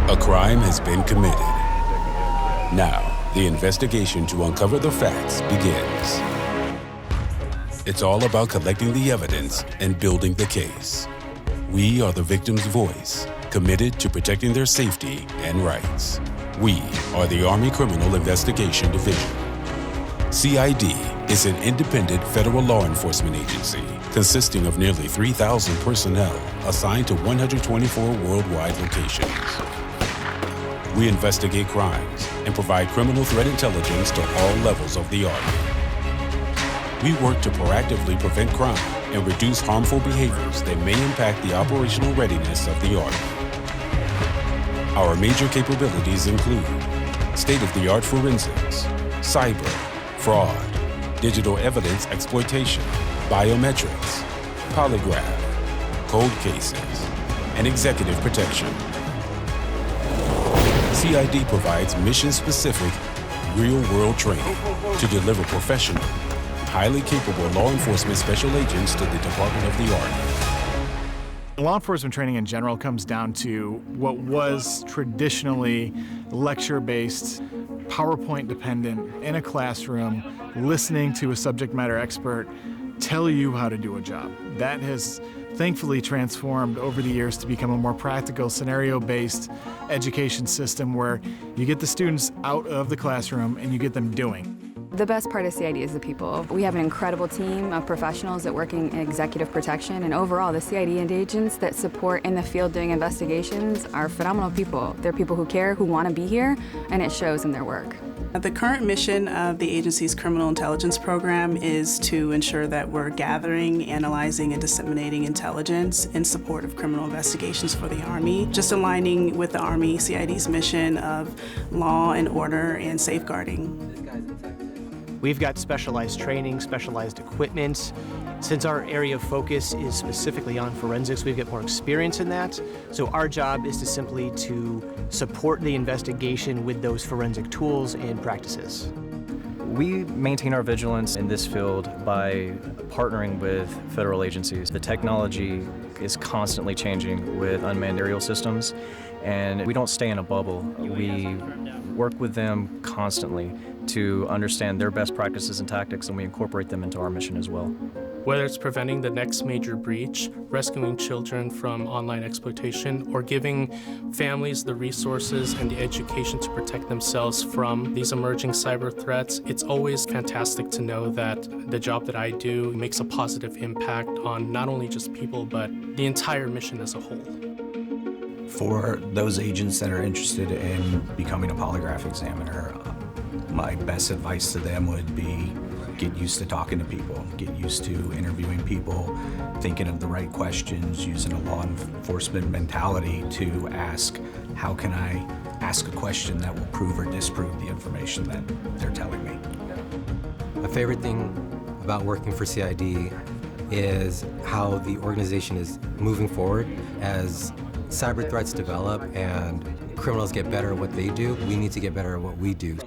A crime has been committed. Now, the investigation to uncover the facts begins. It's all about collecting the evidence and building the case. We are the victim's voice, committed to protecting their safety and rights. We are the Army Criminal Investigation Division. CID is an independent federal law enforcement agency consisting of nearly 3,000 personnel assigned to 124 worldwide locations. We investigate crimes and provide criminal threat intelligence to all levels of the Army. We work to proactively prevent crime and reduce harmful behaviors that may impact the operational readiness of the Army. Our major capabilities include state-of-the-art forensics, cyber, fraud, digital evidence exploitation, biometrics, polygraph, cold cases, and executive protection. CID provides mission-specific, real-world training to deliver professional, highly capable law enforcement special agents to the Department of the Army. Law enforcement training in general comes down to what was traditionally lecture-based, PowerPoint-dependent, in a classroom, listening to a subject matter expert tell you how to do a job. That has thankfully transformed over the years to become a more practical, scenario-based education system where you get the students out of the classroom and you get them doing. The best part of CID is the people. We have an incredible team of professionals that work in executive protection, and overall the CID agents that support in the field doing investigations are phenomenal people. They're people who care, who want to be here, and it shows in their work. The current mission of the agency's criminal intelligence program is to ensure that we're gathering, analyzing, and disseminating intelligence in support of criminal investigations for the Army, just aligning with the Army CID's mission of law and order and safeguarding. We've got specialized training, specialized equipment. Since our area of focus is specifically on forensics, we've got more experience in that. So our job is to simply support the investigation with those forensic tools and practices. We maintain our vigilance in this field by partnering with federal agencies. The technology is constantly changing with unmanned aerial systems, and we don't stay in a bubble. We work with them constantly to understand their best practices and tactics, and we incorporate them into our mission as well. Whether it's preventing the next major breach, rescuing children from online exploitation, or giving families the resources and the education to protect themselves from these emerging cyber threats, it's always fantastic to know that the job that I do makes a positive impact on not only just people, but the entire mission as a whole. For those agents that are interested in becoming a polygraph examiner, my best advice to them would be get used to talking to people, get used to interviewing people, thinking of the right questions, using a law enforcement mentality to ask, how can I ask a question that will prove or disprove the information that they're telling me? My favorite thing about working for CID is how the organization is moving forward. As cyber threats develop and criminals get better at what they do, we need to get better at what we do.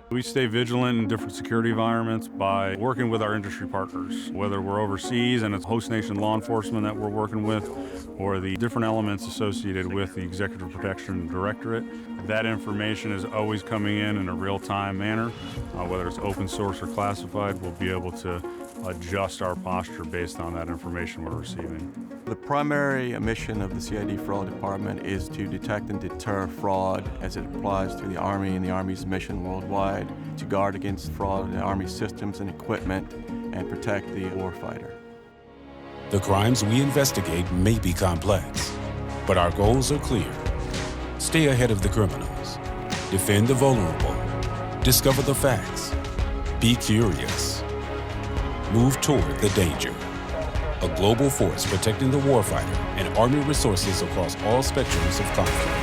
We stay vigilant in different security environments by working with our industry partners, whether we're overseas and it's host nation law enforcement that we're working with, or the different elements associated with the Executive Protection Directorate. That information is always coming in a real-time manner. Whether it's open source or classified, we'll be able to adjust our posture based on that information we're receiving. The primary mission of the CID Fraud Department is to detect and deter fraud as it applies to the Army and the Army's mission worldwide, to guard against fraud in the Army systems and equipment, and protect the warfighter. The crimes we investigate may be complex, but our goals are clear. Stay ahead of the criminals, defend the vulnerable, discover the facts, be curious, move toward the danger. A global force protecting the warfighter and Army resources across all spectrums of conflict.